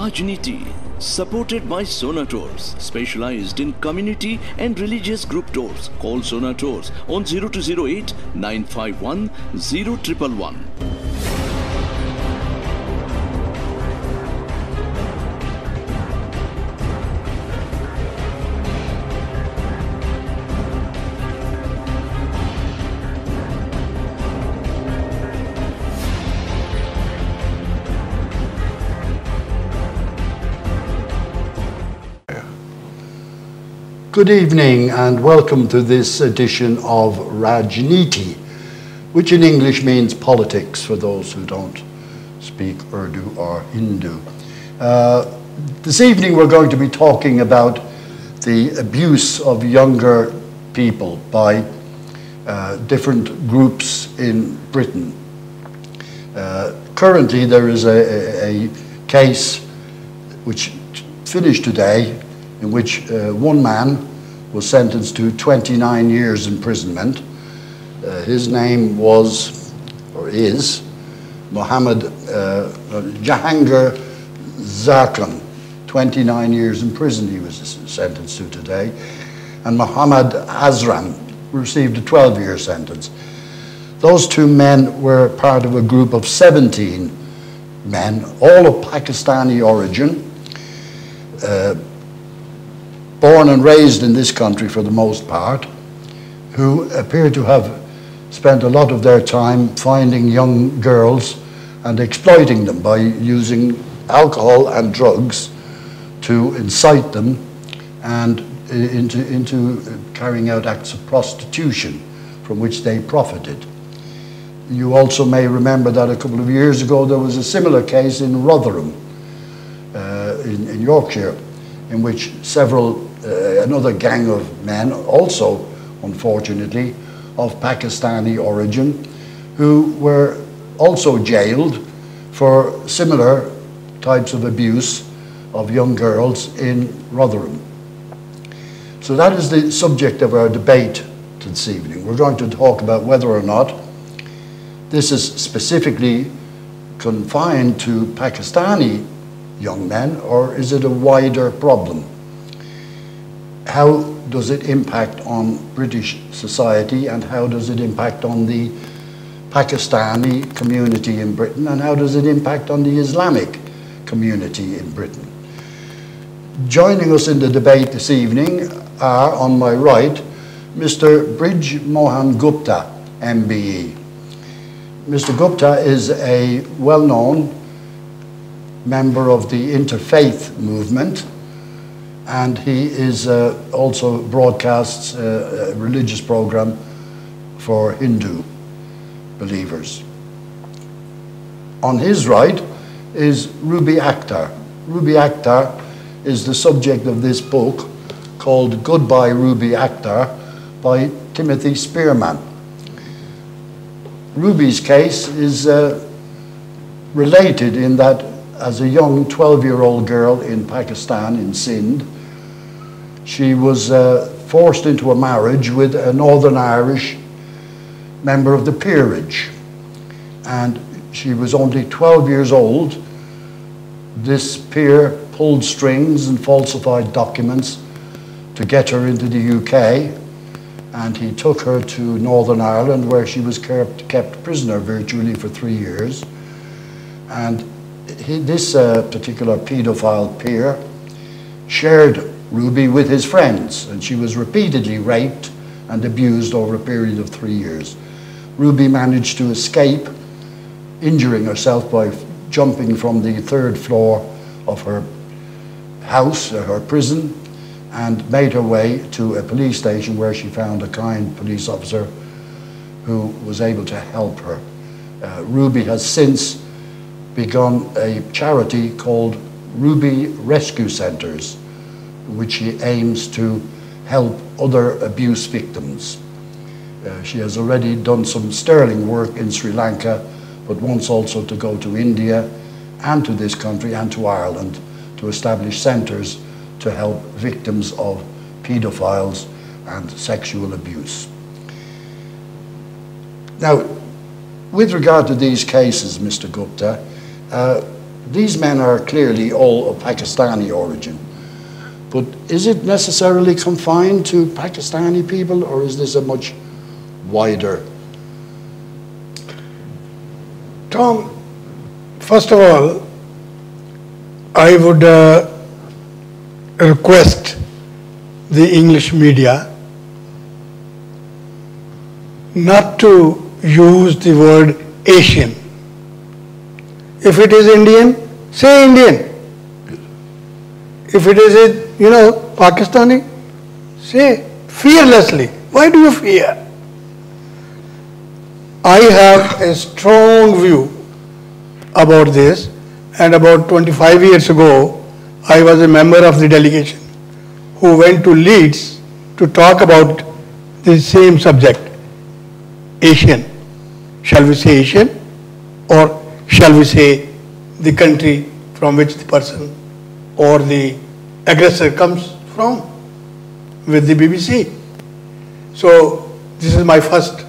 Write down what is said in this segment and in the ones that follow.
Raajneeti, supported by Sona Tours, specialized in community and religious group tours. Call Sona Tours on 0208 951 0111. Good evening and welcome to this edition of Raajneeti, which in English means politics for those who don't speak Urdu or Hindu. This evening we're going to be talking about the abuse of younger people by different groups in Britain. Currently there is a case which finished today in which one man was sentenced to 29 years imprisonment. His name was, or is, Mohammed Jahangir Zarkan. 29 years in prison he was sentenced to today. And Mohammed Azram received a 12-year sentence. Those two men were part of a group of 17 men, all of Pakistani origin, born and raised in this country for the most part, who appear to have spent a lot of their time finding young girls and exploiting them by using alcohol and drugs to incite them and into carrying out acts of prostitution from which they profited. You also may remember that a couple of years ago there was a similar case in Rotherham in Yorkshire, in which another gang of men, also unfortunately of Pakistani origin, who were also jailed for similar types of abuse of young girls in Rotherham. So that is the subject of our debate this evening. We're going to talk about whether or not this is specifically confined to Pakistani young men, or is it a wider problem? How does it impact on British society, and how does it impact on the Pakistani community in Britain, and how does it impact on the Islamic community in Britain? Joining us in the debate this evening are, on my right, Mr. Brij Mohan Gupta, MBE. Mr. Gupta is a well-known member of the interfaith movement, and he is also broadcasts a religious program for Hindu believers. On his right is Ruby Akhtar. Ruby Akhtar is the subject of this book called Goodbye Ruby Akhtar by Timothy Spearman. Ruby's case is related in that as a young 12-year-old girl in Pakistan, in Sindh, she was forced into a marriage with a Northern Irish member of the peerage. And she was only 12 years old. This peer pulled strings and falsified documents to get her into the UK, and he took her to Northern Ireland, where she was kept prisoner virtually for 3 years. And this particular paedophile peer shared Ruby with his friends, and she was repeatedly raped and abused over a period of 3 years. Ruby managed to escape, injuring herself by jumping from the 3rd floor of her house, her prison, and made her way to a police station where she found a kind police officer who was able to help her. Ruby has since begun a charity called Ruby Rescue Centres, which she aims to help other abuse victims. She has already done some sterling work in Sri Lanka, but wants also to go to India and to this country and to Ireland to establish centres to help victims of paedophiles and sexual abuse. Now, with regard to these cases, Mr. Gupta, these men are clearly all of Pakistani origin. But is it necessarily confined to Pakistani people, or is this a much wider? Tom, first of all, I would request the English media not to use the word Asian. If it is Indian, say Indian. If it is, Pakistani, say fearlessly. Why do you fear? I have a strong view about this, and about 25 years ago, I was a member of the delegation who went to Leeds to talk about the same subject, Asian. Shall we say Asian, or shall we say the country from which the person or the aggressor comes from, with the BBC? So this is my first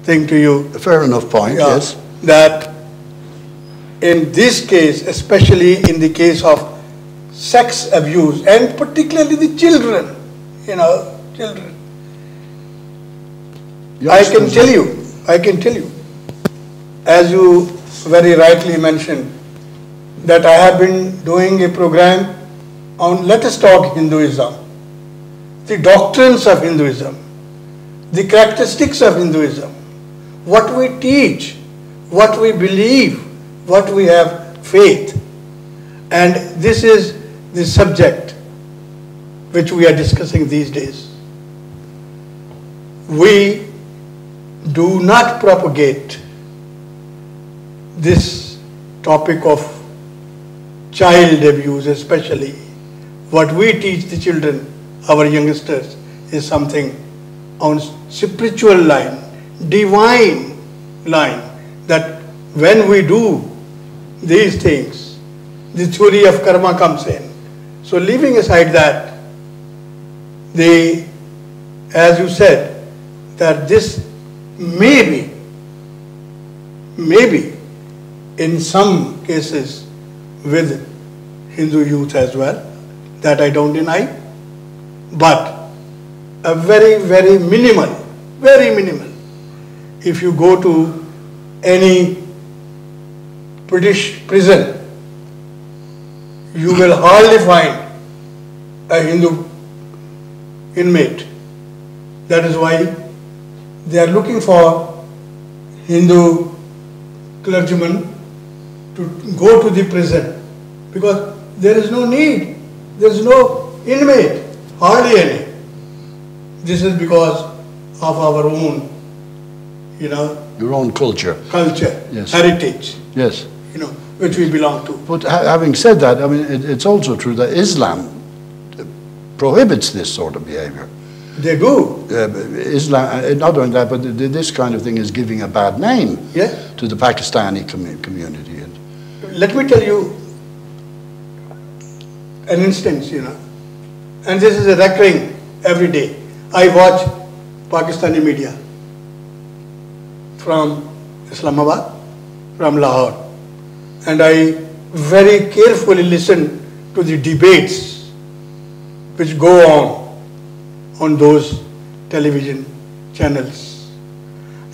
thing to you. A fair enough point, yes. That in this case, especially in the case of sex abuse, and particularly the children, children, I can tell you, as you very rightly mentioned, that I have been doing a program on Let Us Talk Hinduism, the doctrines of Hinduism, the characteristics of Hinduism, what we teach, what we believe, what we have faith. And this is the subject which we are discussing these days. We do not propagate this topic of child abuse, especially. What we teach the children, our youngsters, is something on spiritual line, divine line, that when we do these things, the theory of karma comes in. So leaving aside that, as you said, that this may be in some cases with Hindu youth as well, that I don't deny, but a very, very minimal. If you go to any British prison, you will hardly find a Hindu inmate. That is why they are looking for Hindu clergymen to go to the prison, because there is no need, there is no inmate, hardly any. This is because of our own, your own culture, yes, heritage, yes, which we belong to. But having said that, I mean, it's also true that Islam prohibits this sort of behavior. They do. Islam, not only that, but this kind of thing is giving a bad name to the Pakistani community. Let me tell you an instance, and this is a recurring every day. I watch Pakistani media from Islamabad, from Lahore, and I very carefully listen to the debates which go on those television channels.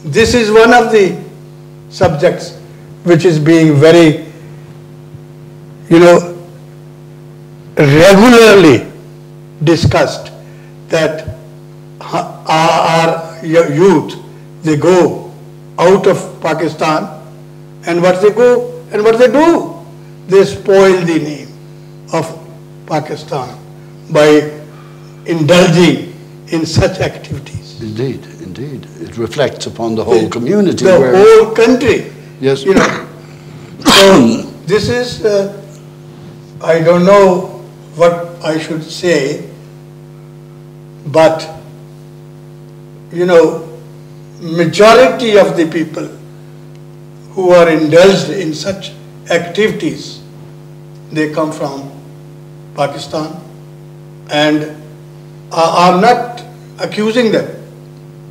This is one of the subjects which is being very, regularly discussed, that our youth, they go out of Pakistan, and what they do, they spoil the name of Pakistan by indulging in such activities. Indeed. It reflects upon the whole community. The whole country. Yes. So this is, I don't know what I should say, but, majority of the people who are indulged in such activities, they come from Pakistan, and I'm not accusing them.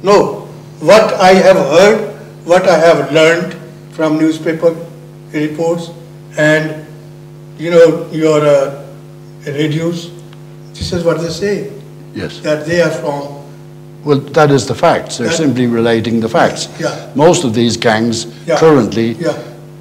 No, what I have heard, what I have learned from newspaper reports and you know, your radios, this is what they say, Yes. that they are from. Well, that is the facts. They're simply relating the facts. Yeah. Most of these gangs currently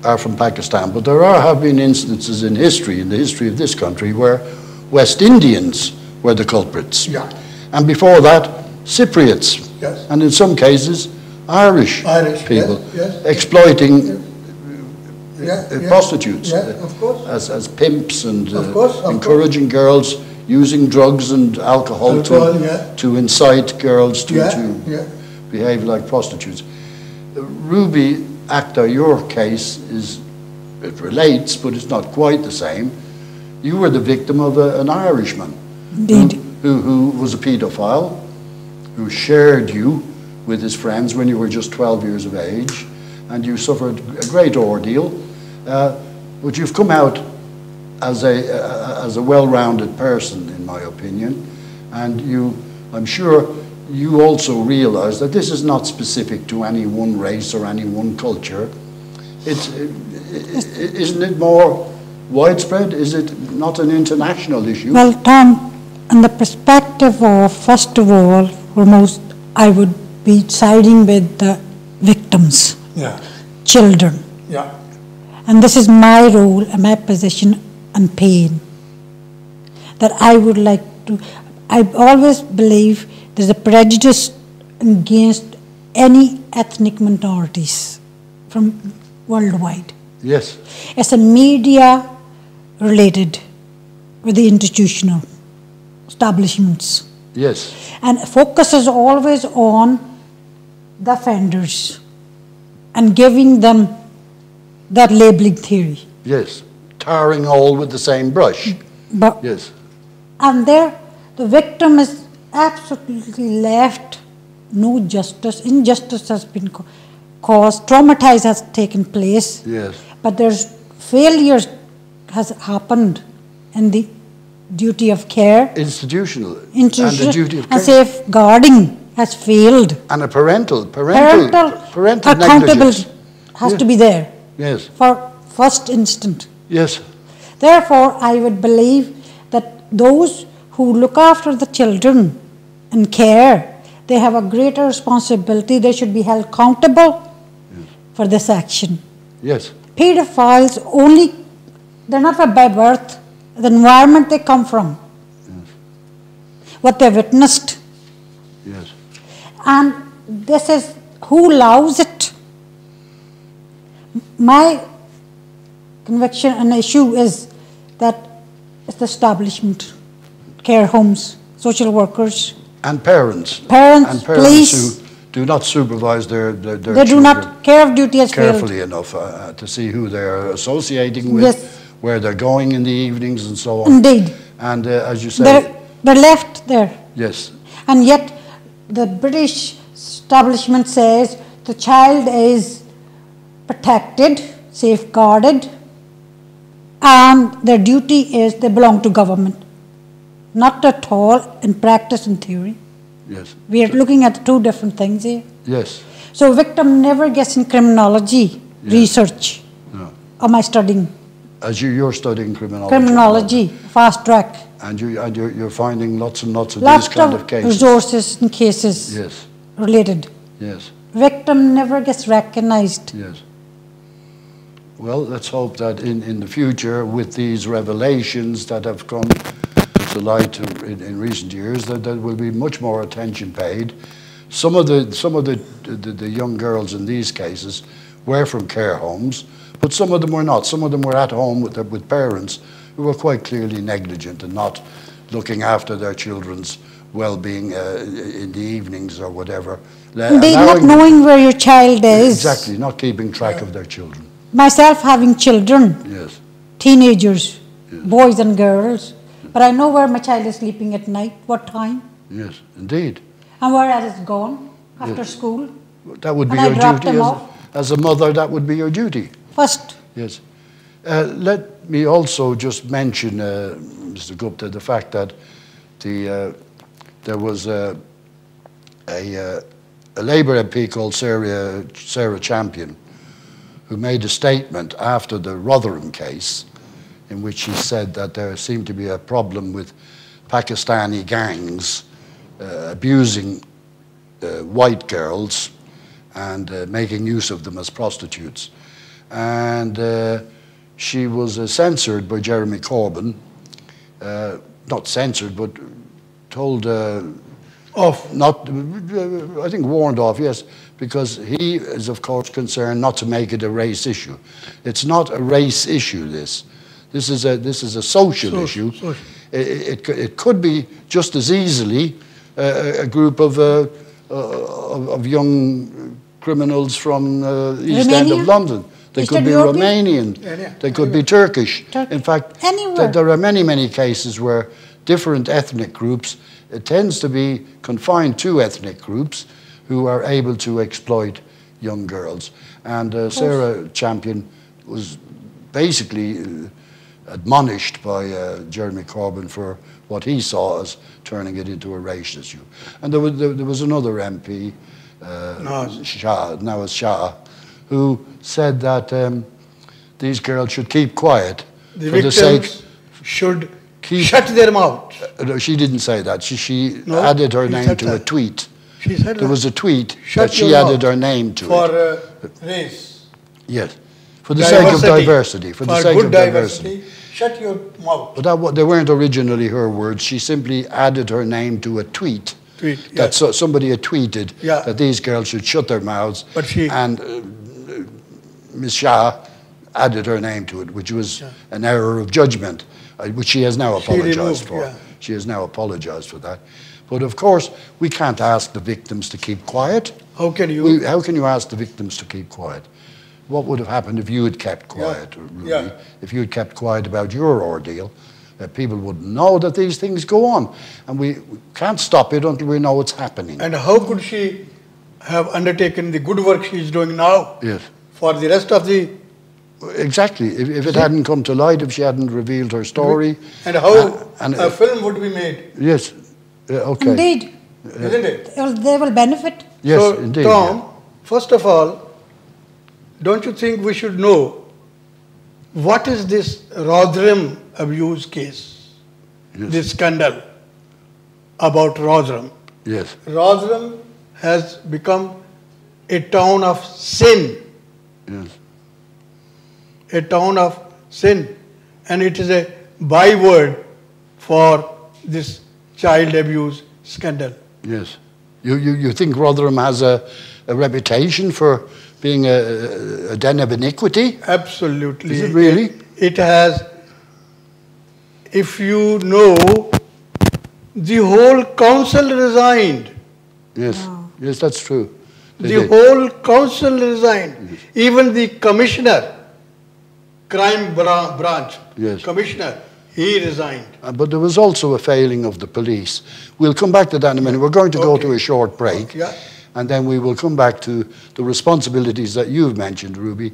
are from Pakistan, but there have been instances in history, in the history of this country, where West Indians were the culprits. Yeah. And before that, Cypriots. Yes. And in some cases, Irish people yes. exploiting prostitutes of course. as pimps and of encouraging girls using drugs and alcohol to incite girls to behave like prostitutes. Ruby Akhtar, your case it relates, but it's not quite the same. You were the victim of an Irishman who was a paedophile, who shared you with his friends when you were just 12 years of age, and you suffered a great ordeal. But you've come out as a well-rounded person, in my opinion, and I'm sure you also realize that this is not specific to any one race or any one culture. Isn't it more widespread? Is it not an international issue? Well, Tom, in the perspective of, first of all, foremost, I would be siding with the victims, children. Yeah. And this is my role and my position and pain. That I would like to, I always believe there's a prejudice against any ethnic minorities from worldwide. Yes. It's a media related with the institutional establishments. Yes. And focuses always on the offenders and giving them that labeling theory. Yes. Tarring all with the same brush. But, yes. And there, the victim is absolutely left no justice. Injustice has been caused. Traumatized has taken place. Yes. But there's failures has happened in the duty of care. Institutional. And the duty of care. And safeguarding has failed. And a parental accountability negligence has to be there. Yes. For first instant. Yes. Therefore, I would believe that those who look after the children and care, they have a greater responsibility. They should be held accountable for this action. Yes. Pedophiles only, they're not by birth, the environment they come from, what they witnessed. Yes. And this is who allows it. My conviction and issue is that it's the establishment, care homes, social workers. And parents. Parents, police. Who do not supervise their they do not, care of duty has carefully failed. enough to see who they're associating with, where they're going in the evenings and so on. Indeed. And as you say... They're left there. Yes. And yet the British establishment says the child is protected, safeguarded, and their duty is they belong to government. Not at all in practice and theory. Yes. We are looking at two different things here. Yes. So victim never gets in criminology research. No. Am I studying? As you're studying criminology. Criminology, fast track. And you're finding lots and lots of these kind of cases. Resources and cases related. Yes. Victim never gets recognized. Yes. Well, let's hope that in the future, with these revelations that have come to light in recent years, that there will be much more attention paid. Some of the young girls in these cases were from care homes, but some of them were not. Some of them were at home with parents who were quite clearly negligent and not looking after their children's well-being in the evenings or whatever. Indeed, not knowing where your child is. Exactly, not keeping track of their children. Myself having children, teenagers, boys and girls, but I know where my child is sleeping at night, what time. Yes, indeed. And where it's gone after school. That would be your duty. As a mother, that would be your duty. First. Yes. Let me also just mention, Mr. Gupta, the fact that there was a Labour MP called Sarah Champion, who made a statement after the Rotherham case in which he said that there seemed to be a problem with Pakistani gangs abusing white girls and making use of them as prostitutes. And she was censored by Jeremy Corbyn, not censored, but told Off. not, I think warned off, yes, because he is of course concerned not to make it a race issue. It's not a race issue, this. This is a social issue. Social. It could be just as easily a group of young criminals from East End of London. They could be Romanian, they could be Turkish. In fact, there are many cases where different ethnic groups, it tends to be confined to ethnic groups who are able to exploit young girls. And Sarah Champion was basically admonished by Jeremy Corbyn for what he saw as turning it into a race issue. And there was another MP, Nawaz Shah, who said that these girls should keep quiet for the sake should shut their mouth. No, she didn't say that. She added her name to a tweet. She said there was a tweet that she added her name to for race. Yes, for the sake of diversity. For the sake of diversity. Shut your mouth. But they weren't originally her words. She simply added her name to a tweet. That somebody had tweeted that these girls should shut their mouths. But and Ms. Shah added her name to it, which was an error of judgment, which she has now apologized for. She has now apologized for that. But of course, we can't ask the victims to keep quiet. How can you? How can you ask the victims to keep quiet? What would have happened if you had kept quiet, Ruby? If you had kept quiet about your ordeal, people wouldn't know that these things go on. And we can't stop it until we know what's happening. And how could she have undertaken the good work she's doing now? Yes. For the rest of the... Exactly. If it hadn't come to light, if she hadn't revealed her story... And how a film would be made. Yes. Okay. Indeed. Isn't it? They will benefit. Yes, so, indeed. Tom, first of all, don't you think we should know what is this Rotherham abuse case? Yes. This scandal about Rotherham. Yes. Rotherham has become a town of sin. Yes. A town of sin. And it is a byword for this child abuse scandal. Yes. You think Rotherham has a reputation for being a den of iniquity? Absolutely. Is it really? It has. If you know, the whole council resigned. Yes. Wow. Yes, that's true. The whole council resigned. Yes. Even the commissioner, crime branch, commissioner, he resigned. But there was also a failing of the police. We'll come back to that in a minute. We're going to go to a short break. And then we will come back to the responsibilities that you've mentioned, Ruby,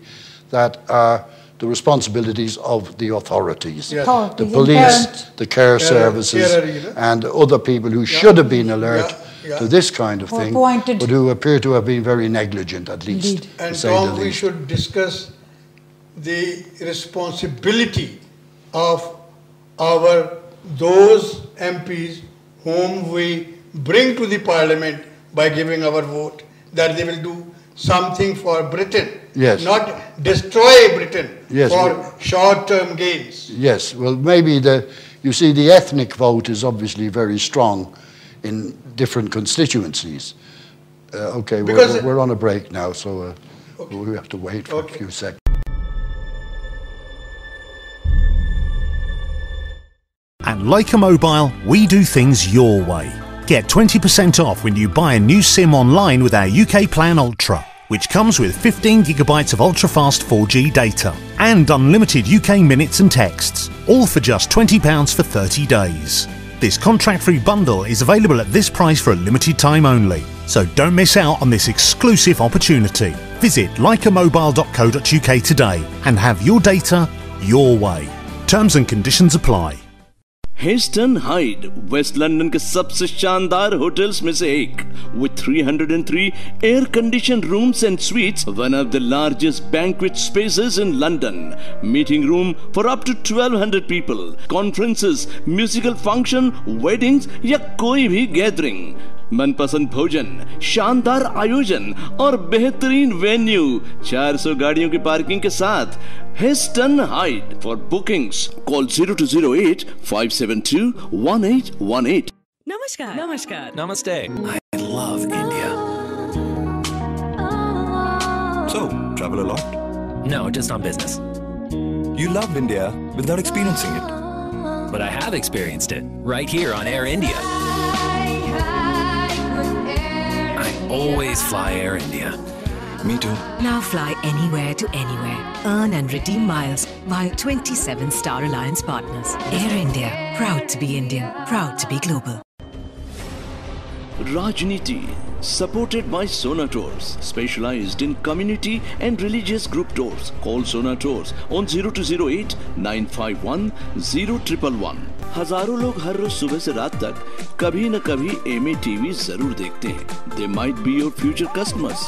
that are the responsibilities of the authorities. The police, the care services, and other people who should have been alert to this kind of thing, but who appear to have been very negligent, at least. And Tom, we should discuss the responsibility of those MPs whom we bring to the Parliament by giving our vote, that they will do something for Britain, not destroy Britain for short-term gains. Yes, well, maybe you see, the ethnic vote is obviously very strong in different constituencies. Okay, we're on a break now, so we have to wait for a few seconds. At Leica Mobile, we do things your way. Get 20% off when you buy a new SIM online with our UK Plan Ultra, which comes with 15 gigabytes of ultra-fast 4G data and unlimited UK minutes and texts, all for just £20 for 30 days. This contract-free bundle is available at this price for a limited time only, so don't miss out on this exclusive opportunity. Visit leicamobile.co.uk today and have your data your way. Terms and conditions apply. Heston Hyde West London के सबसे शानदार hotels में से एक with 303 air conditioned rooms and suites, one of the largest banquet spaces in London, meeting room for up to 1200 people, conferences, musical function, weddings या कोई भी gathering, मनपसंद भोजन, शानदार आयोजन और बेहतरीन वेन्यू, 400 गाड़ियों की पार्किंग के साथ hasten hide. For bookings call 0208 572 1818। नमस्कार। नमस्कार। Namaste. I love India. So, travel a lot? No, just on business. You love India without experiencing it. But I have experienced it right here on Air India. I always fly Air India. Me too. Now fly anywhere to anywhere. Earn and redeem miles via 27 Star Alliance partners. Air India. Proud to be Indian. Proud to be global. Raajneeti, supported by Sona Tours, specialized in community and religious group tours. Call Sona Tours on 0208 951 0111। हजारों लोग हर रोज सुबह से रात तक कभी न कभी MA TV जरूर देखते हैं। They might be your future customers,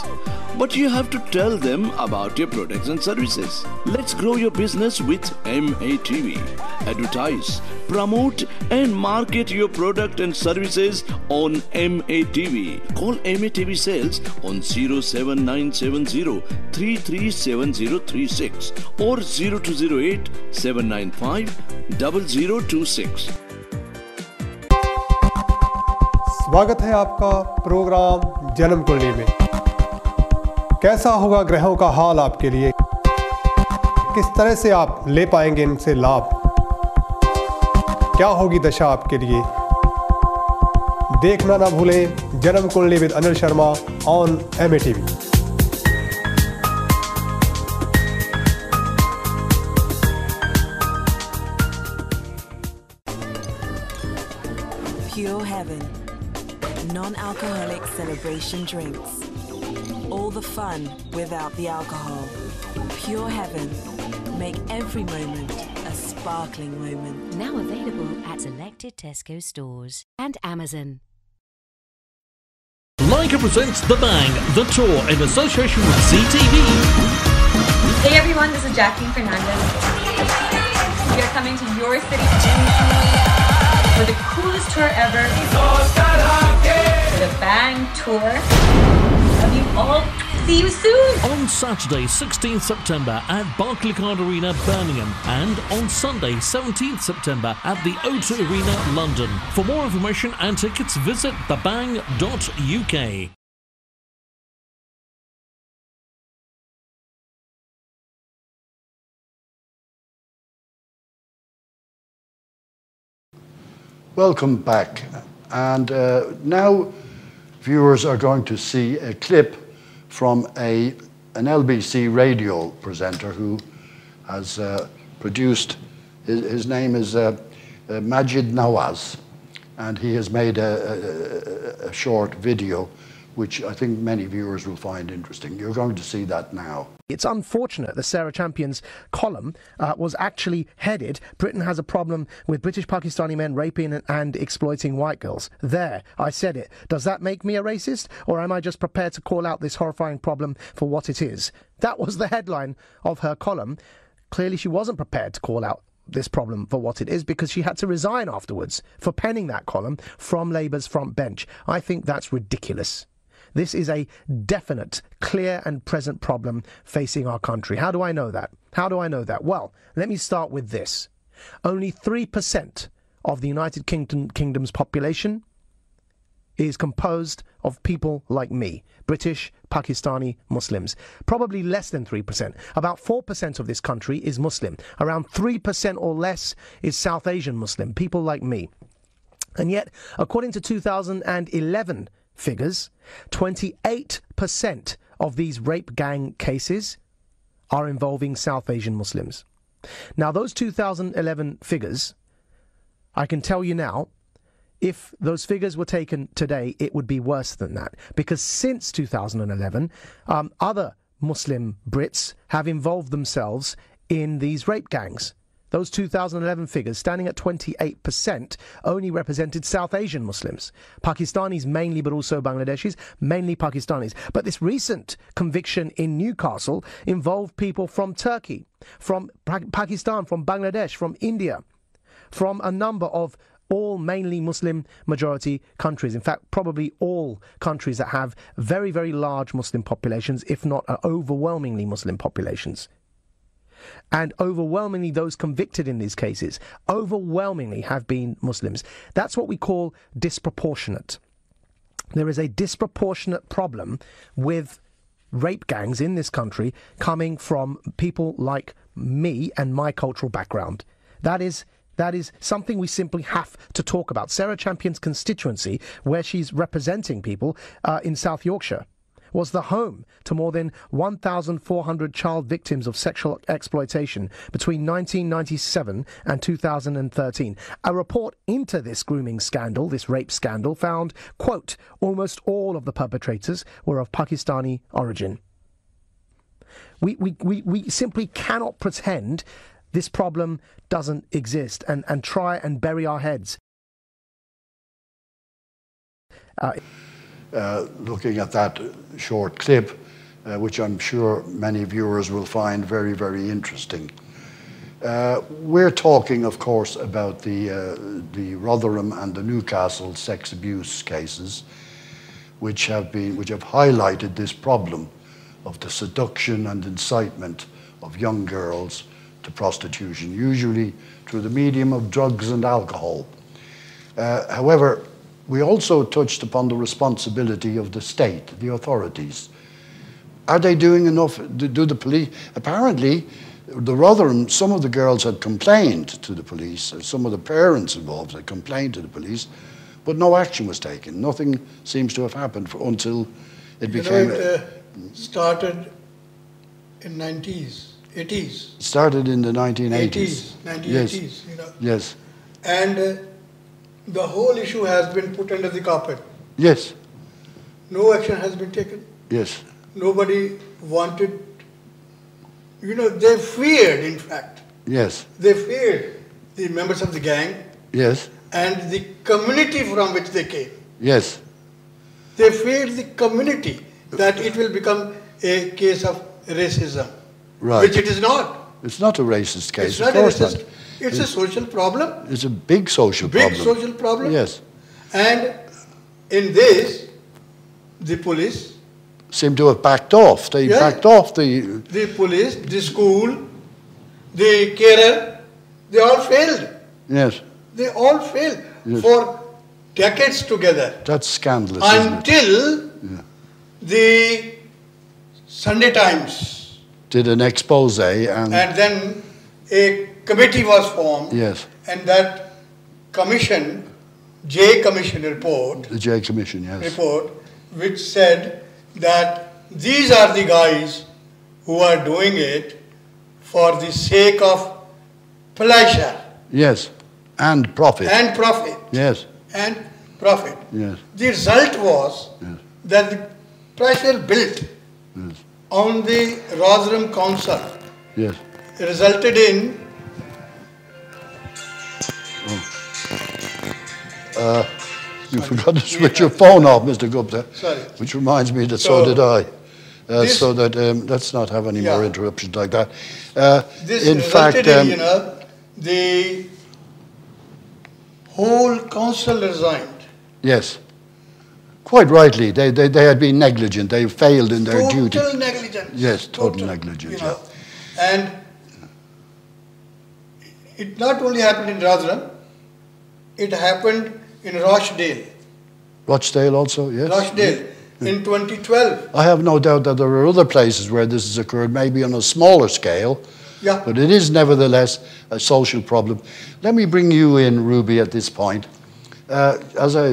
but you have to tell them about your products and services. Let's grow your business with MATV. Advertise, promote and market your product and services on MATV. Call MATV sales on 07970 337036 or 0208 795 0026। स्वागत है आपका programme जन्म कुंडली में। कैसा होगा ग्रहों का हाल आपके लिए, किस तरह से आप ले पाएंगे इनसे लाभ, क्या होगी दशा आपके लिए, देखना ना भूलें जन्म कुंडली with Anil Sharma on MATV। Pure Heaven. Non-alcoholic celebration drinks. All the fun without the alcohol. Pure Heaven. Make every moment a sparkling moment. Now available at selected Tesco stores and Amazon. Leica presents The Bang, the tour in association with CTV. Hey everyone, this is Jacqueline Fernandez. We are coming to your city for the coolest tour ever. The Bang Tour. Love you all. See you soon. On Saturday, 16th September at Barclaycard Arena, Birmingham, and on Sunday, 17th September at the O2 Arena, London. For more information and tickets, visit thebang.uk. Welcome back. And now viewers are going to see a clip from an LBC radio presenter who has produced, his name is Majid Nawaz, and he has made a short video which I think many viewers will find interesting. You're going to see that now. It's unfortunate the Sarah Champion's column was actually headed, Britain has a problem with British Pakistani men raping and exploiting white girls. There, I said it. Does that make me a racist? Or am I just prepared to call out this horrifying problem for what it is? That was the headline of her column. Clearly she wasn't prepared to call out this problem for what it is, because she had to resign afterwards for penning that column from Labour's front bench. I think that's ridiculous. This is a definite, clear and present problem facing our country. How do I know that? How do I know that? Well, let me start with this. Only 3% of the United Kingdom's population is composed of people like me, British, Pakistani Muslims. Probably less than 3%. About 4% of this country is Muslim. Around 3% or less is South Asian Muslim, people like me. And yet, according to 2011 figures, 28% of these rape gang cases are involving South Asian Muslims. Now, those 2011 figures, I can tell you now, if those figures were taken today, it would be worse than that. Because since 2011, other Muslim Brits have involved themselves in these rape gangs. Those 2011 figures, standing at 28%, only represented South Asian Muslims. Pakistanis mainly, but also Bangladeshis, mainly Pakistanis. But this recent conviction in Newcastle involved people from Turkey, from Pakistan, from Bangladesh, from India, from a number of all mainly Muslim majority countries. In fact, probably all countries that have very, very large Muslim populations, if not overwhelmingly Muslim populations. And overwhelmingly those convicted in these cases, overwhelmingly have been Muslims. That's what we call disproportionate. There is a disproportionate problem with rape gangs in this country coming from people like me and my cultural background. That is something we simply have to talk about. Sarah Champion's constituency, where she's representing people in South Yorkshire, was the home to more than 1,400 child victims of sexual exploitation between 1997 and 2013. A report into this grooming scandal, this rape scandal, found, quote, almost all of the perpetrators were of Pakistani origin. We simply cannot pretend this problem doesn't exist and try and bury our heads. Looking at that short clip, which I'm sure many viewers will find very, very interesting. We're talking, of course, about the Rotherham and the Newcastle sex abuse cases, which have highlighted this problem of the seduction and incitement of young girls to prostitution, usually through the medium of drugs and alcohol. However, we also touched upon the responsibility of the state, the authorities. Are they doing enough? Do the police? Apparently, the Rotherham, some of the girls had complained to the police, or some of the parents involved had complained to the police, but no action was taken. Nothing seems to have happened until it became... it started in 90s, 80s. Started in the 1980s. 1980s, yes. you know. Yes. And the whole issue has been put under the carpet. Yes. No action has been taken. Yes. Nobody wanted, you know, they feared, in fact. Yes. They feared the members of the gang. Yes. And the community from which they came. Yes. They feared the community, that it will become a case of racism. Right. Which it is not. It's not a racist case, It's not of course a racist. not. It's a social problem. It's a big social problem. Big social problem. Yes. And in this, the police seem to have backed off. They backed off the police, the school, the carer, they all failed. Yes. They all failed for decades together. That's scandalous, until the Sunday Times did an expose and then a committee was formed. Yes. And that commission, J Commission report. The J Commission, yes. Report, which said that these are the guys who are doing it for the sake of pleasure. Yes. And profit. And profit. Yes. And profit. Yes. The result was that the pressure built on the Rotherham Council resulted in you forgot to switch your phone off, Mr. Gupta. Sorry. Which reminds me that so did I. So that let's not have any more Yeah. interruptions like that. this in resulted fact, in, you know, the whole council resigned. yes, quite rightly, they had been negligent. They failed in their duty. Total negligence. Yes, total negligence. You know. And it not only happened in Rotherham, it happened in Rochdale. Rochdale also, yes. Rochdale in 2012. I have no doubt that there are other places where this has occurred, maybe on a smaller scale. Yeah. But it is nevertheless a social problem. Let me bring you in, Ruby, at this point. As I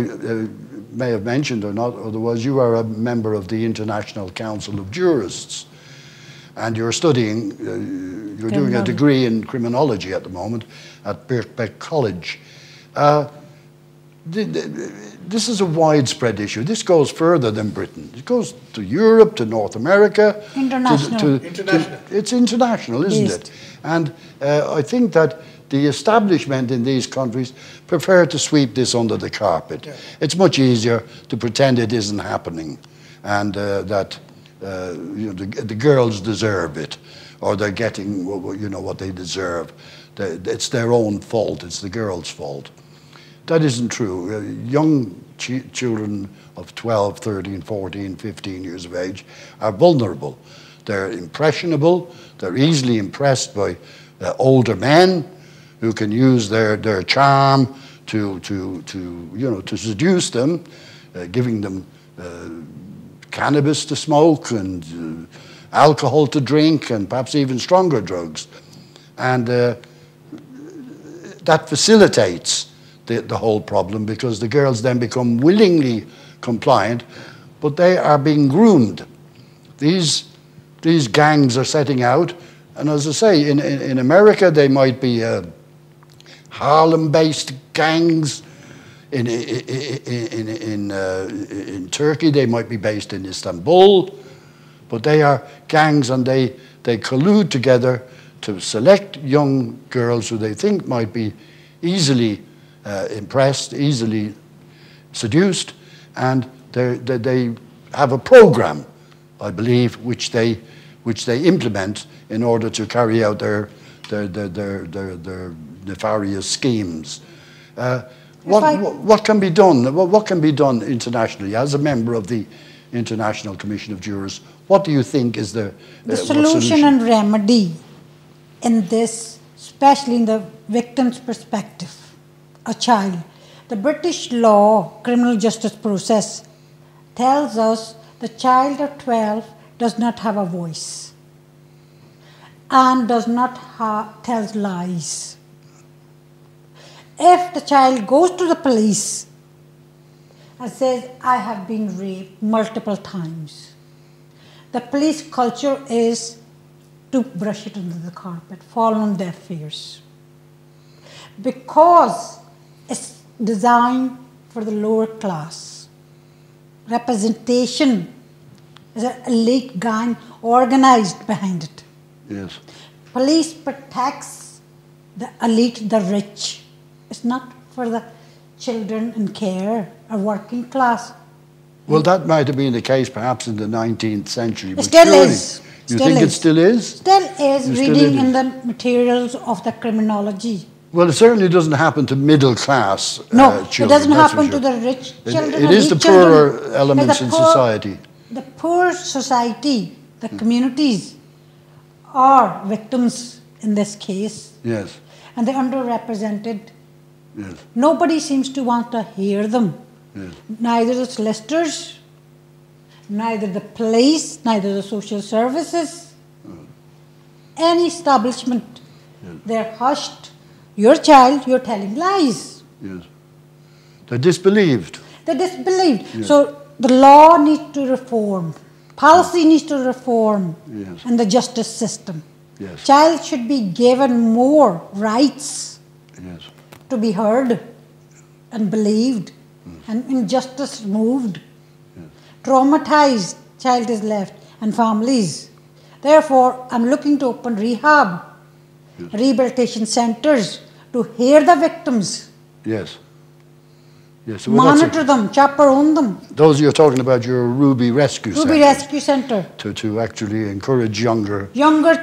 may have mentioned or not, otherwise you are a member of the International Council of Jurists. And you're studying, you're doing a degree in criminology at the moment at Birkbeck College. this is a widespread issue. This goes further than Britain. It goes to Europe, to North America. International. It's international, isn't it? And I think that the establishment in these countries prefer to sweep this under the carpet. Yeah. It's much easier to pretend it isn't happening, and that the girls deserve it, or they're getting what they deserve. It's their own fault. It's the girls' fault. That isn't true. Young children of 12, 13, 14, 15 years of age are vulnerable. They're impressionable. They're easily impressed by older men who can use their charm to seduce them, giving them cannabis to smoke and alcohol to drink, and perhaps even stronger drugs, and that facilitates the whole problem, because the girls then become willingly compliant, but they are being groomed. These gangs are setting out, and as I say, in America they might be Harlem-based gangs. In Turkey they might be based in Istanbul, but they are gangs, and they collude together to select young girls who they think might be easily impressed, easily seduced, and they have a program, I believe, which they implement in order to carry out their nefarious schemes. What can be done? What can be done internationally as a member of the International Commission of Jurors? What do you think is the solution and remedy in this, especially in the victim's perspective? A child. The British law, criminal justice process, tells us the child of 12 does not have a voice and does not tells lies. If the child goes to the police and says, I have been raped multiple times, the police culture is to brush it under the carpet, fall on deaf ears. Because it's designed for the lower class. Representation is an elite gang organized behind it. Yes. Police protects the elite, the rich. It's not for the children in care or working class. Well, that might have been the case perhaps in the 19th century. It still is. You think it still is? Still is, reading in the materials of the criminology. Well, it certainly doesn't happen to middle class children. It doesn't happen to the rich children. It is the poorer elements in society. The poor society, the communities, are victims in this case. Yes. And they're underrepresented. Yes. Nobody seems to want to hear them. Yes. Neither the solicitors, neither the police, neither the social services, any establishment. Yes. They're hushed. Your child, you're telling lies. Yes. They're disbelieved. They're disbelieved. Yes. So the law needs to reform. Policy needs to reform. Yes. And the justice system. Yes. Child should be given more rights. Yes. To be heard and believed and injustice removed. Yes. Traumatized child is left and families. Therefore, I'm looking to open rehab. Yes. Rehabilitation centres to hear the victims. Yes. Yes. Well, monitor them, chaperone them. Those you're talking about your Ruby Rescue Centre. Ruby Rescue Centre. To actually encourage younger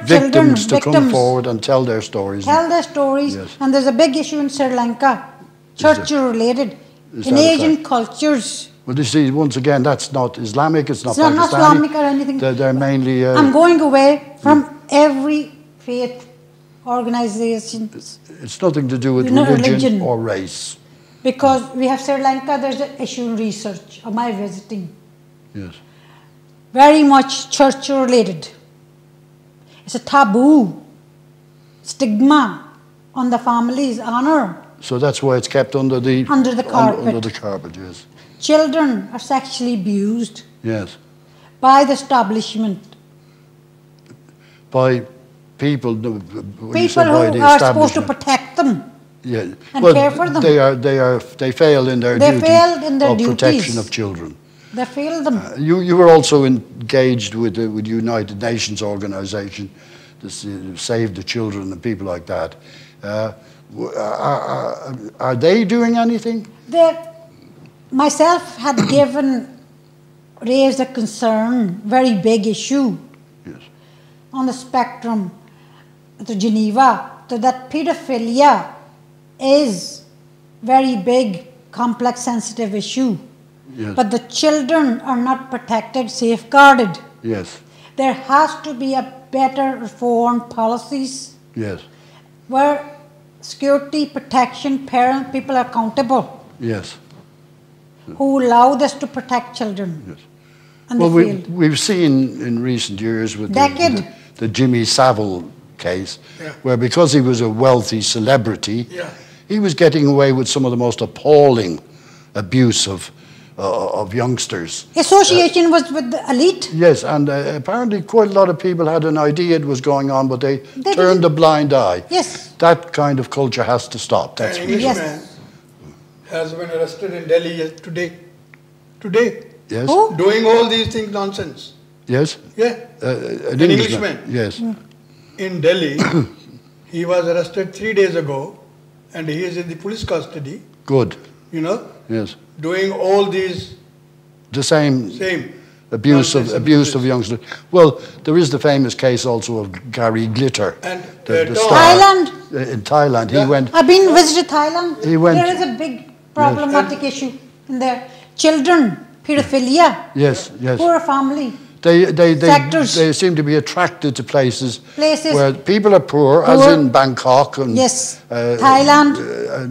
victims to come forward and tell their stories. Tell their stories. Yes. And there's a big issue in Sri Lanka, church-related, in Asian cultures. Well, you see, once again, that's not Islamic, it's not Pakistani. Not Islamic or anything. They're mainly... I'm going away from every faith organisation. It's nothing to do with religion or race. Because we have Sri Lanka, there's an issue in research of my visiting. Yes. Very much church-related. It's a taboo, stigma on the family's honour. So that's why it's kept under the carpet. Under the carpet, yes. Children are sexually abused. Yes. By the establishment. By people who are supposed to protect them. Yeah. and Well, care for them. They fail in their They duty failed in their of protection duties. of children. They failed them. You were also engaged with the United Nations organization, Save the Children and people like that. Are they doing anything? Myself had raised a concern, very big issue, yes, on the spectrum to Geneva, so that pedophilia is very big, complex, sensitive issue. Yes. But the children are not protected, safeguarded. Yes. There has to be a better reform policies. Yes. Where security, protection, people are accountable. Yes. Who allow this to protect children. Yes. And well, the field. we've seen in recent years with the Jimmy Savile case, where because he was a wealthy celebrity, he was getting away with some of the most appalling abuse of youngsters. Association was with the elite? Yes, and apparently quite a lot of people had an idea it was going on, but they turned a blind eye. Yes. That kind of culture has to stop. That's An Englishman has been arrested in Delhi today. Today. Yes. Who? Doing all these things nonsense. Yes. Yeah. An Englishman. Yes. In Delhi, he was arrested 3 days ago, and he is in the police custody. Good. You know. Yes. Doing all these. The same abuse of youngsters. Well, there is the famous case also of Gary Glitter. And Thailand. In Thailand, he went. I've been visited Thailand. He went. There is a big problematic issue in there. Children, pedophilia. Yes, yes. Poor family. They seem to be attracted to places where people are poor, as in Bangkok and Thailand,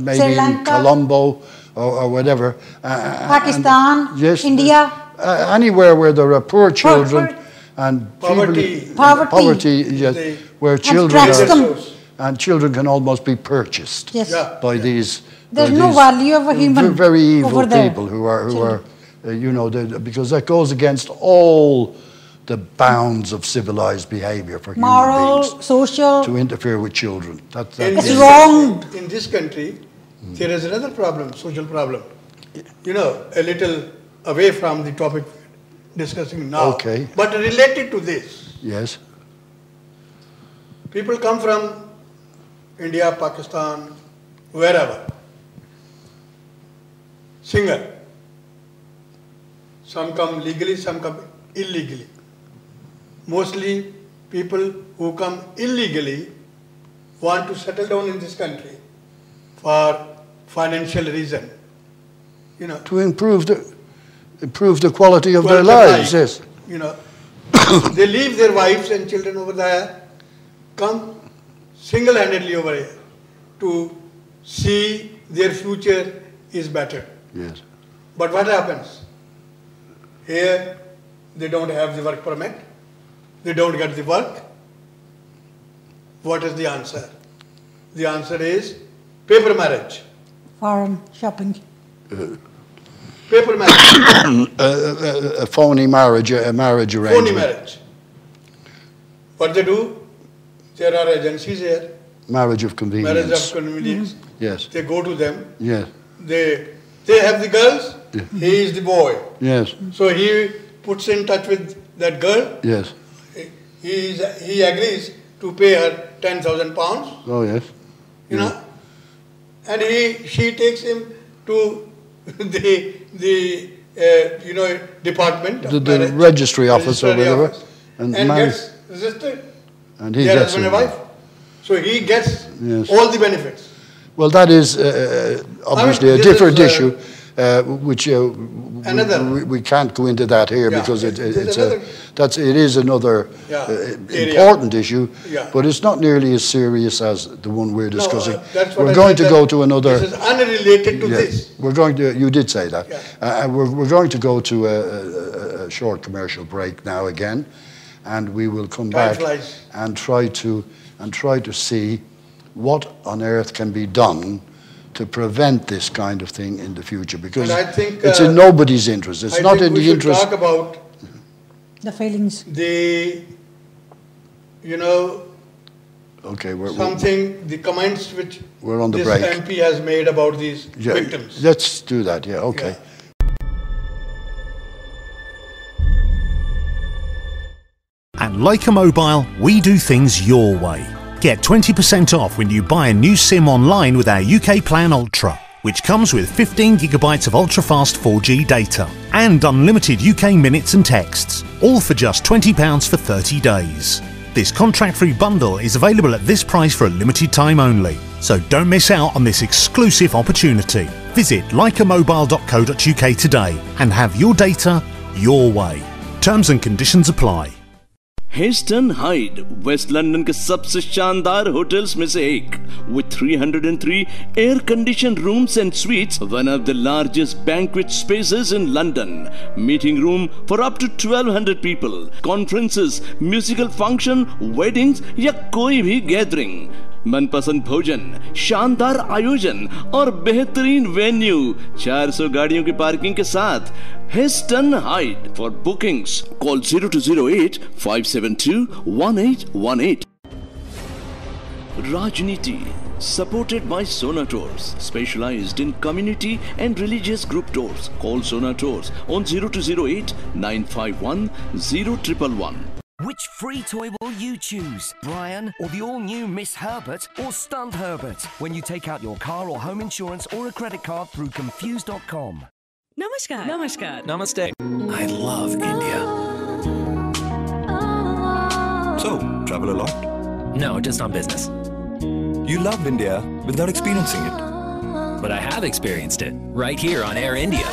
maybe Sri in Lanka, Colombo or whatever. Pakistan, India. Anywhere where there are poor children and poverty, yes, where children can almost be purchased by these. There's no value of a human very evil over there. people who are because that goes against all the bounds of civilized behavior for moral, human beings. Social. To interfere with children. It's wrong. In this country, there is another problem, social problem. You know, a little away from the topic discussing now. Okay. But related to this. Yes. People come from India, Pakistan, wherever. Single. Some come legally, some come illegally. Mostly people who come illegally want to settle down in this country for financial reason. You know. To improve the quality of their lives, yes. You know. They leave their wives and children over there, come single-handedly over here to see their future is better. Yes. But what happens? Here, they don't have the work permit. They don't get the work. What is the answer? The answer is paper marriage. Foreign shopping. Paper marriage. A phony marriage, a marriage arrangement. Phony marriage. What they do? There are agencies here. Marriage of convenience. Marriage of convenience. Yes. They go to them. Yes. They have the girls. Yeah. He is the boy. Yes. So he puts in touch with that girl. Yes. He agrees to pay her £10,000. Oh yes. You know, and she takes him to the department of the registry office or whatever, and gets registered. And he gets husband and wife. So he gets all the benefits. Well, that is obviously a different issue, which we can't go into that here because it is another important issue, but it's not nearly as serious as the one we're discussing. We're going to go to another. This is unrelated to this. We're going to. You did say that. We're going to go to a short commercial break now again, and we will come back and try to see what on earth can be done to prevent this kind of thing in the future, because I think, it's in nobody's interest. It's not in the interest. Talk about the failings. Okay, the comments which we're on the this break. MP has made about these victims. Let's do that, yeah, okay. Yeah. At Leica Mobile, we do things your way. Get 20% off when you buy a new SIM online with our UK Plan Ultra, which comes with 15 gigabytes of ultra-fast 4G data and unlimited UK minutes and texts, all for just £20 for 30 days. This contract-free bundle is available at this price for a limited time only, so don't miss out on this exclusive opportunity. Visit leicamobile.co.uk today and have your data your way. Terms and conditions apply. Heston Hyde West London के सबसे शानदार hotels में से एक with 303 air conditioned rooms and suites, one of the largest banquet spaces in London, meeting room for up to 1200 people, conferences, musical function, weddings या कोई भी gathering, मनपसंद भोजन, शानदार आयोजन और बेहतरीन वेन्यू, 400 गाड़ियों की पार्किंग के साथ hasten hide. For bookings call 0208 572 1818. Raajneeti, supported by Sona Tours, specialized in community and religious group tours. Call Sona Tours on 0208 951 0111. Which free toy will you choose? Brian or the all-new Miss Herbert or Stunt Herbert when you take out your car or home insurance or a credit card through confused.com. Namaskar. Namaskar. Namaste. I love India. So, travel a lot? No, just on business. You love India without experiencing it. But I have experienced it right here on Air India.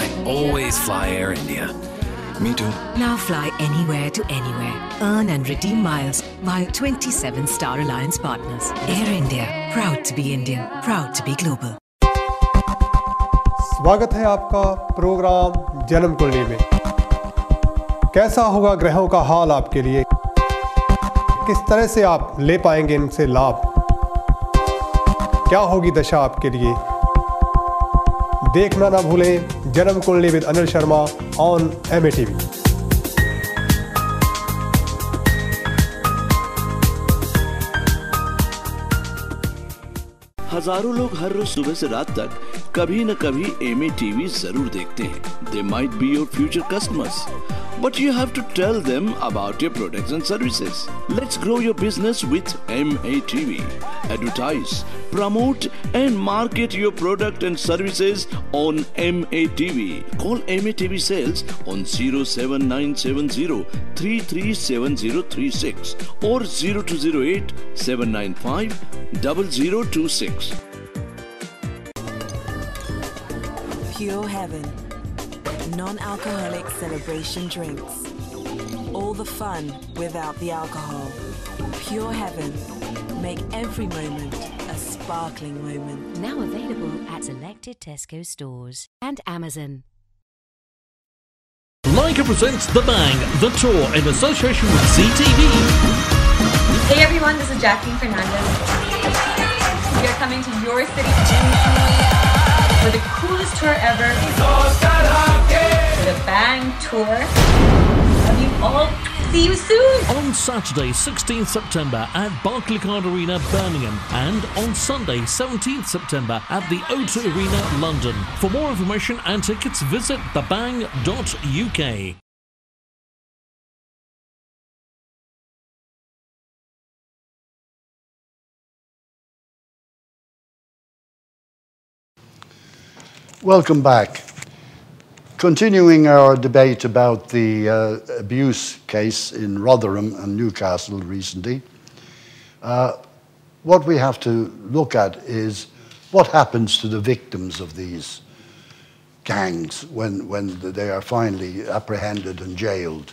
I always fly Air India. Me too. Now fly anywhere to anywhere. Earn and redeem miles via 27 Star Alliance partners. Air India. Proud to be Indian. Proud to be global. स्वागत है आपका programme जन्म कुंडली में। कैसा होगा ग्रहों का हाल आपके लिए, किस तरह से आप ले पाएंगे इनसे लाभ, क्या होगी दशा आपके लिए, देखना ना भूलें जन्म कुंडली with Anil Sharma on MATV। हजारों लोग हर रोज सुबह से रात तक कभी न कभी MATV जरूर देखते हैं. They might be your future customers, but you have to tell them about your products and services. Let's grow your business with MATV. Advertise, promote and market your product and services on MATV. Call MATV Sales on 07970 337036 or 0208 795 0026. Pure Heaven. Non-alcoholic celebration drinks. All the fun without the alcohol. Pure Heaven. Make every moment a sparkling moment. Now available at selected Tesco stores and Amazon. Leica presents The Bang, the tour in association with CTV. Hey everyone, this is Jacqueline Fernandez. We are coming to your city for the coolest tour ever. The Bang Tour. Love you all. See you soon. On Saturday, 16th September at Bullington Arena, Birmingham, and on Sunday, 17th September at the O2 Arena, London. For more information and tickets, visit thebang.uk. Welcome back. Continuing our debate about the abuse case in Rotherham and Newcastle recently, what we have to look at is what happens to the victims of these gangs when they are finally apprehended and jailed.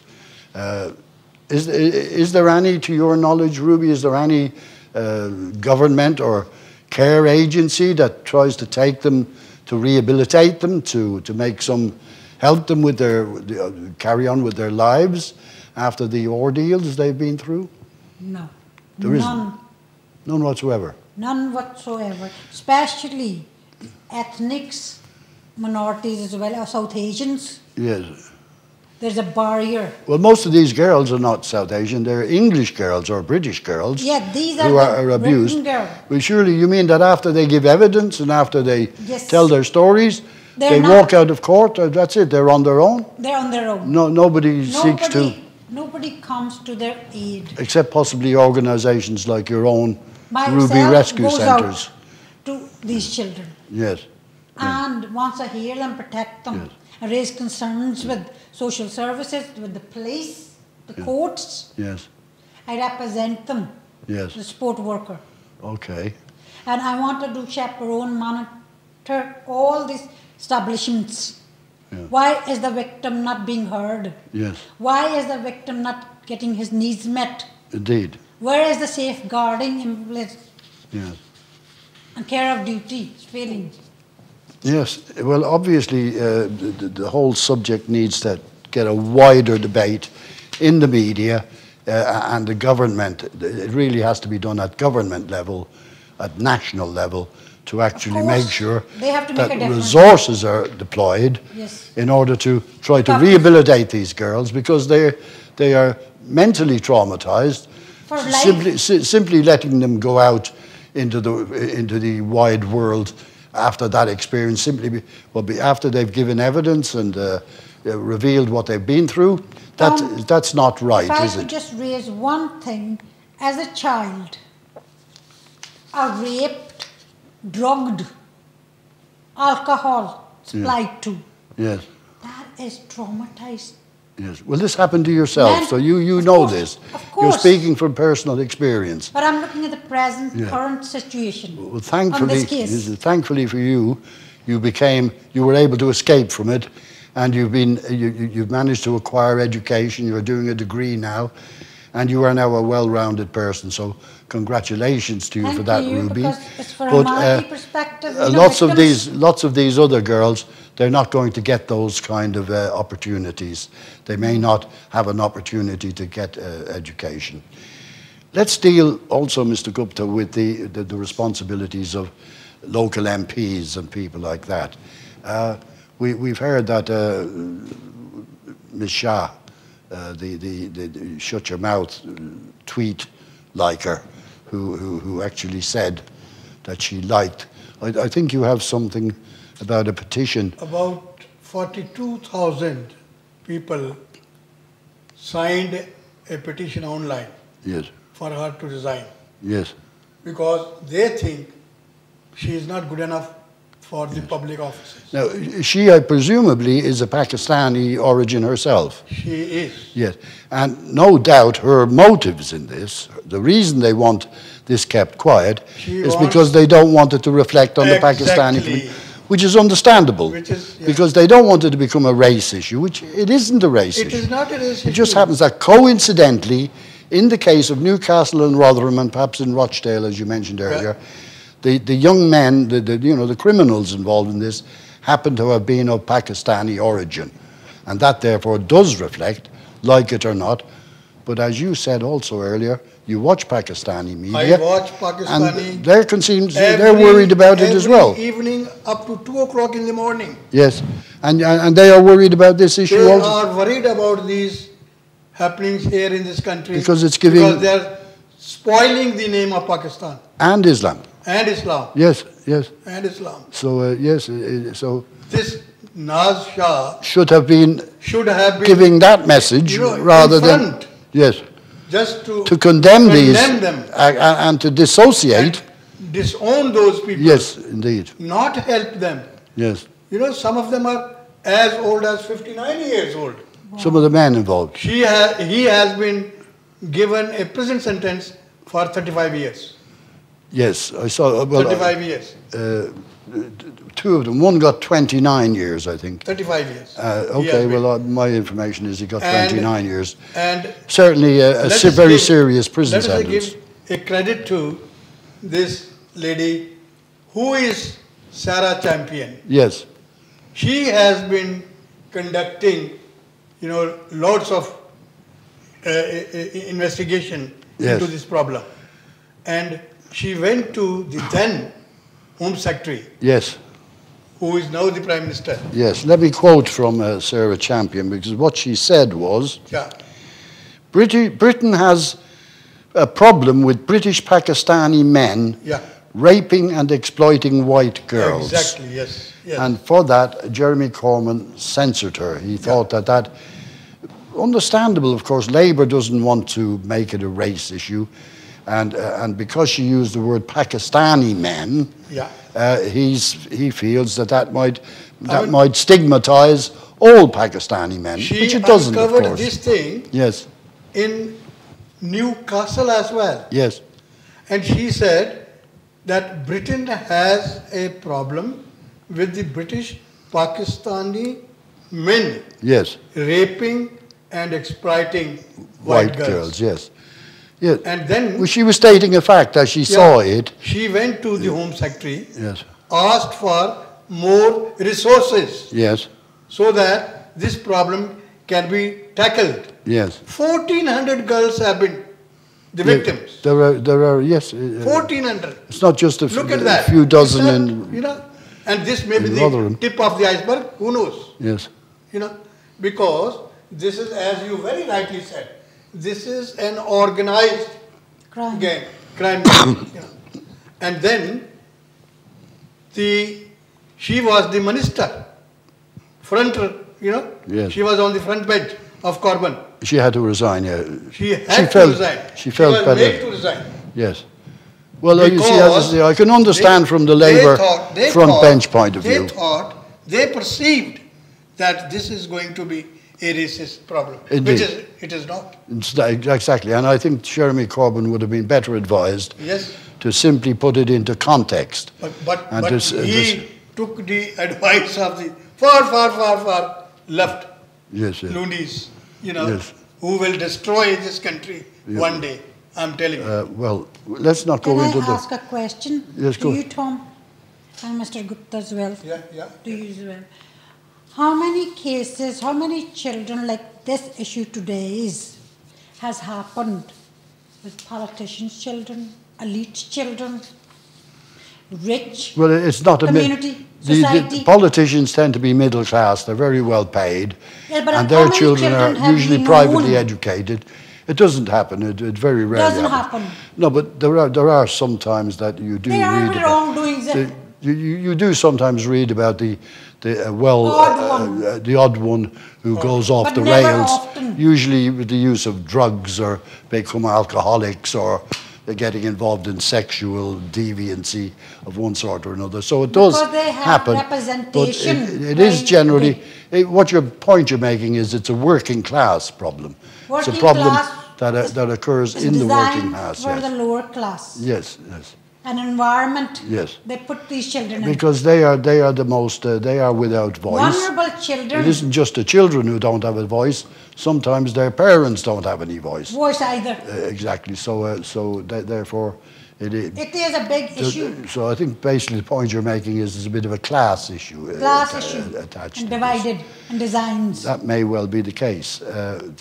Is there any, to your knowledge, Ruby, is there any government or care agency that tries to take them, to rehabilitate them, to make some, help them with their, carry on with their lives after the ordeals they've been through? No. There isn't? None whatsoever? None whatsoever, especially ethnics, minorities as well, or South Asians. Yes. there's a barrier. Well, most of these girls are not South Asian. They're English girls or British girls. Yeah, these who are abused. girls. Well, surely you mean that after they give evidence and after they Yes. tell their stories, they walk out of court, that's it, they're on their own? They're on their own. No, nobody seeks to... Nobody comes to their aid. Except possibly organisations like your own Myself Ruby Rescue goes Centres. out to these children. Yes. And once I hear them, protect them, and raise concerns with social services, with the police, the courts, Yes. I represent them, Yes. the sport worker. Okay. And I want to do chaperone, monitor all these establishments. Why is the victim not being heard? Yes. Why is the victim not getting his needs met? Indeed. Where is the safeguarding in place? Yes. And care of duty is failing. Yes. Well, obviously, the whole subject needs to get a wider debate in the media and the government. It really has to be done at government level, at national level, to actually make sure that resources are deployed in order to try to rehabilitate these girls, because they are mentally traumatized. Simply letting them go out into the wide world after that experience, after they've given evidence and revealed what they've been through, that's not right, is If I could just raise one thing, as a child, raped, drugged, alcohol supplied to. Yes. That is traumatized. Yes. Well, this happened to yourself, so you know this. Of course. You're speaking from personal experience. But I'm looking at the present, current situation. Well, thankfully, on this case. thankfully for you, you were able to escape from it, and you've managed to acquire education. You're doing a degree now, and you are now a well-rounded person. So congratulations to you for that, Ruby. Because it's from a minority perspective. Lots of these other girls, they're not going to get those kind of opportunities. They may not have an opportunity to get education. Let's deal also, Mr. Gupta, with the responsibilities of local MPs and people like that. We've heard that Ms. Shah, the shut your mouth tweet liker, who actually said that she liked. I think you have something about a petition. About 42,000 people signed a petition online for her to resign. Yes. Because they think she is not good enough for the public offices. Now, she presumably is a Pakistani origin herself. She is. Yes. And no doubt her motives in this, the reason they want this kept quiet, is because they don't want it to reflect on the Pakistani community, which is understandable. Because they don't want it to become a race issue, which it isn't a race issue. It is not a race issue. It just happens that coincidentally, in the case of Newcastle and Rotherham, and perhaps in Rochdale, as you mentioned earlier, the young men, the criminals involved in this, happen to have been of Pakistani origin. And that therefore does reflect, like it or not. But as you said also earlier, you watch Pakistani media. I watch Pakistani. And they're worried about it as well. Every evening up to 2 o'clock in the morning. Yes. And they are worried about this issue they also. They are worried about these happenings here in this country. Because it's giving... Because they're spoiling the name of Pakistan. And Islam. And Islam. Yes, yes. And Islam. So, yes, so... This Naz Shah... should have been giving that message rather than... Yes. Just to condemn these them and to dissociate. And disown those people. Yes, indeed. Not help them. Yes. Some of them are as old as 59 years old. Wow. Some of the men involved. He has been given a prison sentence for 35 years. Yes, I saw. Well, 35 years. Two of them. One got 29 years, I think. 35 years. Okay, well, my information is he got 29 years. And certainly a very serious prison sentence. Let us give a credit to this lady who is Sarah Champion. Yes. She has been conducting, lots of investigation into this problem. And she went to the then Home Secretary. Yes. who is now the Prime Minister. Yes, let me quote from Sarah Champion, because what she said was, Yeah. Britain has a problem with British Pakistani men raping and exploiting white girls. Exactly, yes. Yes. And for that, Jeremy Corbyn censored her. He thought that, understandable, of course, Labour doesn't want to make it a race issue. And because she used the word Pakistani men, he feels that might stigmatise all Pakistani men, which it doesn't, of course. She uncovered this thing in Newcastle as well. Yes. And she said that Britain has a problem with the British Pakistani men raping and exploiting white girls. Yes. Yes. And then well, she was stating a fact as she saw it. She went to the Home Secretary, asked for more resources, so that this problem can be tackled. Yes. 1,400 girls have been the victims. There are 1,400. It's not just a few dozen in. And this may be the Rotherham. tip of the iceberg. Who knows? Yes. Because this is, as you very rightly said, this is an organized crime. And then she was the minister, she was on the front bench of Corbyn. She had to resign, She had to resign. She felt was better. made to resign. Yes. Well, you see, as I say, I can understand from the Labour front bench point of view. They perceived that this is going to be a racist problem, Indeed. which it is not. Exactly, and I think Jeremy Corbyn would have been better advised to simply put it into context. But he took the advice of the far left loonies, who will destroy this country one day. I'm telling you. Well, let's not go into Can I ask a question? Yes, to you, Tom, and Mr. Gupta as well. Yeah. To you as well. How many cases, how many children like this issue today has happened with politicians' children, elite children, rich it's not community, society? The politicians tend to be middle class. They're very well paid, but and their children are usually privately educated. It doesn't happen. It very rarely doesn't happen. No, but there are some times that you do read about. Wrongdoings. You do sometimes read about the odd one who goes off the rails, usually with the use of drugs, or become alcoholics, or they're getting involved in sexual deviancy of one sort or another. So it does happen. But it is generally, what your point you're making is it's a working class problem. It's a problem that occurs in the working class. For the lower class. Yes. An environment. Yes. They put these children in. Because they are the most, they are without voice. Vulnerable children. It isn't just the children who don't have a voice. Sometimes their parents don't have any voice. Voice either. Exactly. So therefore, it is a big issue. So I think basically the point you're making is there's a bit of a class issue. Attached and divided and designs. That may well be the case.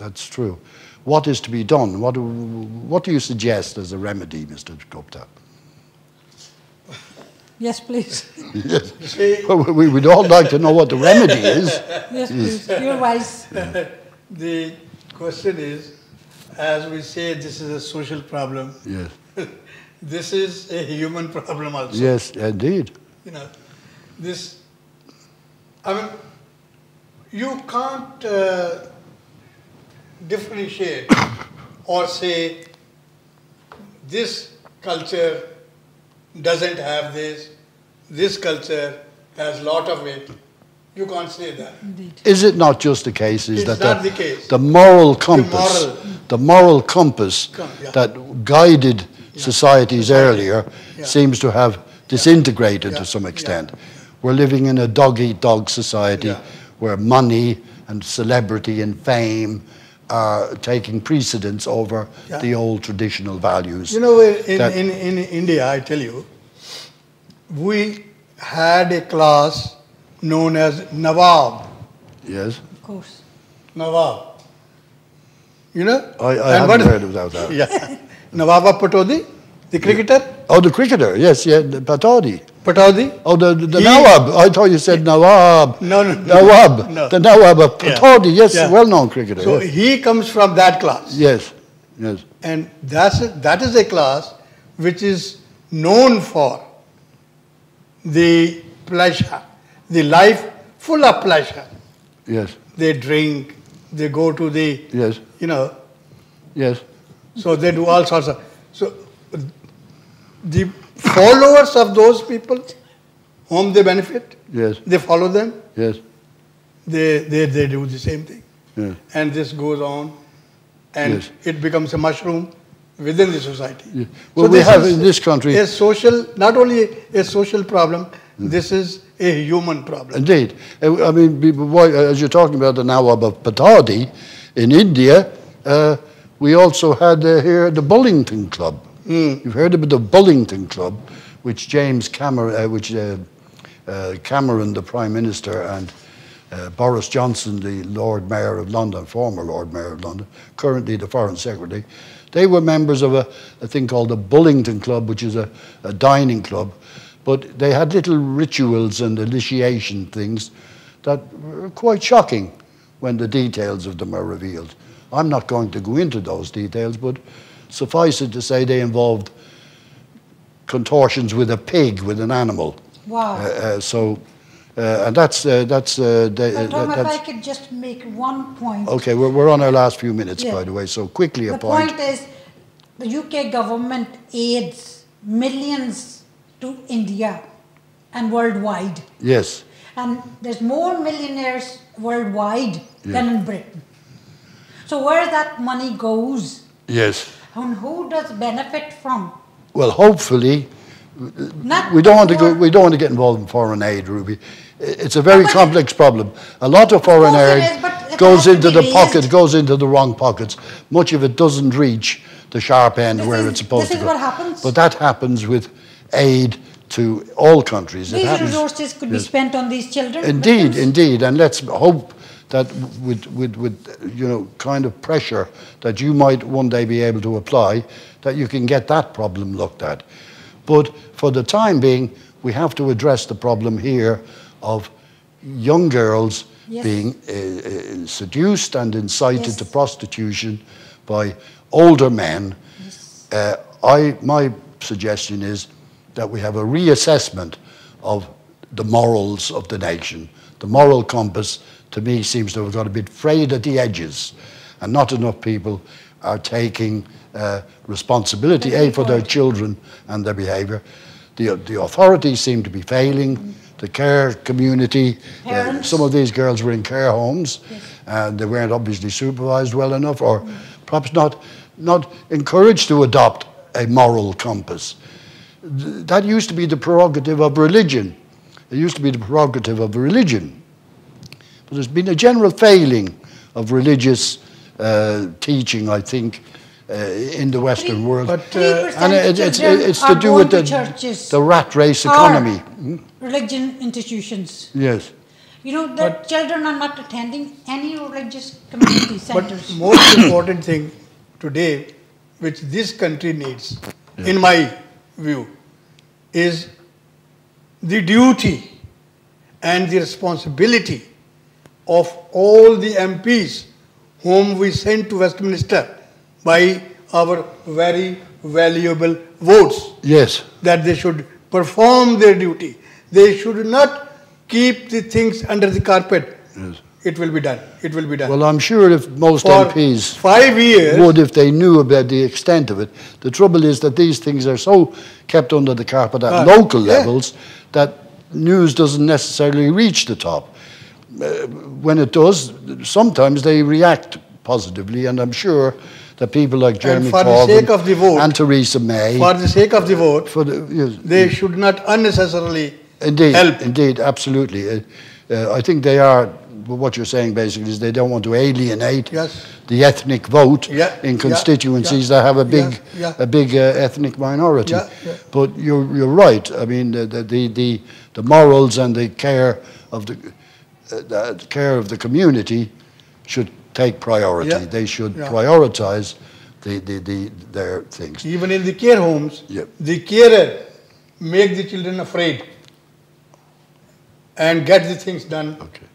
That's true. What is to be done? What do you suggest as a remedy, Mr. Gupta? Yes, please. Yes. Well, we would all like to know what the remedy is. Yes, please. You're wise. The question is, as we say, this is a social problem. Yes. This is a human problem also. Yes, indeed. You can't differentiate or say this culture doesn't have this culture has a lot of it. You can't say that. Indeed. Is it not just the case? The moral compass that guided societies earlier seems to have disintegrated to some extent. We're living in a dog-eat-dog society where money and celebrity and fame are taking precedence over the old traditional values. In India, I tell you, we had a class known as Nawab. Yes. Of course. Nawab. You know? I haven't heard about that. Yeah. Nawab Patodi, the cricketer. Oh, the cricketer, yes, Patodi. Pataudi? Oh, the Nawab. I thought you said Nawab. No. Nawab. No. The Nawab of Pataudi, yes, Yeah. well-known cricketer. So yes. he comes from that class. Yes, yes. And that is a class which is known for the pleasure, the life full of pleasure. Yes. They drink, they go to the, Yes. Yes. So they do all sorts of, so the followers of those people whom they benefit, Yes. they follow them, Yes. they do the same thing. Yeah. And this goes on and Yes. it becomes a mushroom within the society. Yeah. Well, So we this have is in this country... a social, not only a social problem, this is a human problem. Indeed. I mean, as you're talking about the Nawab of Pataudi, in India, we also had here the Bullington Club. You've heard about the Bullington Club, which James Cameron, Cameron, the Prime Minister, and Boris Johnson, the Lord Mayor of London, former Lord Mayor of London, currently the Foreign Secretary, they were members of a thing called the Bullington Club, which is a dining club. But they had little rituals and initiation things that were quite shocking when the details of them are revealed. I'm not going to go into those details, but suffice it to say they involved contortions with a pig, with an animal. Wow. And that's Tom, if I could just make one point. okay, we're on our last few minutes, Yeah. by the way, so quickly a The point. point is, the UK government aids millions to India and worldwide. Yes. And there's more millionaires worldwide than in Britain. So where that money goes Yes. and who does benefit from? Well, hopefully, Not we don't want to more- go. We don't want to get involved in foreign aid, Ruby. It's a very complex problem. A lot of foreign course it aid is, but it goes has to into be the raised. pocket, goes into the wrong pockets. Much of it doesn't reach the sharp end where it's supposed to This go. is what happens. But that happens with aid to all countries. It These happens. resources could be Yes. spent on these children. Indeed, victims. indeed, and let's hope that with kind of pressure that you might one day be able to apply, that you can get that problem looked at. But for the time being, we have to address the problem here of young girls Yes. being seduced and incited Yes. to prostitution by older men. My suggestion is that we have a reassessment of the morals of the nation. The moral compass, to me, seems to have got a bit frayed at the edges, and not enough people are taking responsibility, A, for their children and their behaviour. The authorities seem to be failing. The care community, some of these girls were in care homes, and they weren't obviously supervised well enough, or perhaps not encouraged to adopt a moral compass. That used to be the prerogative of religion. It used to be the prerogative of religion. But there's been a general failing of religious teaching, I think, in the Western world. And it's to do with the rat race economy. Religion institutions. Yes. You know, the children are not attending any religious community centers. But most important thing today, which this country needs, in my view, is the duty and the responsibility of all the MPs whom we send to Westminster by our very valuable votes. Yes. That they should perform their duty. They should not keep the things under the carpet. Yes. It will be done. It will be done. Well, I'm sure if most For MPs 5 years would, if they knew about the extent of it. The trouble is that these things are so kept under the carpet at local levels that news doesn't necessarily reach the top. When it does, sometimes they react positively, and I'm sure that people like Jeremy for the Corbyn sake of the vote, and Theresa May, for the sake of the vote, yes, they should not unnecessarily indeed, help. Indeed, absolutely. I think they are. What you're saying basically is they don't want to alienate the ethnic vote in constituencies that have a big ethnic minority. But you're right. I mean, the morals and the care of the community should take priority. They should prioritize their things. Even in the care homes, the carer make the children afraid. and get the things done. Okay.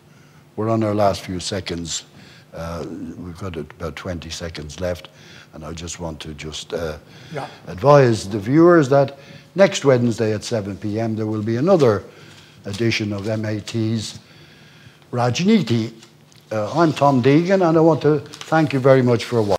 We're on our last few seconds. We've got about 20 seconds left, and I just want to advise the viewers that next Wednesday at 7 p.m. there will be another edition of MAT's Raajneeti. I'm Tom Deegan, and I want to thank you very much for watching.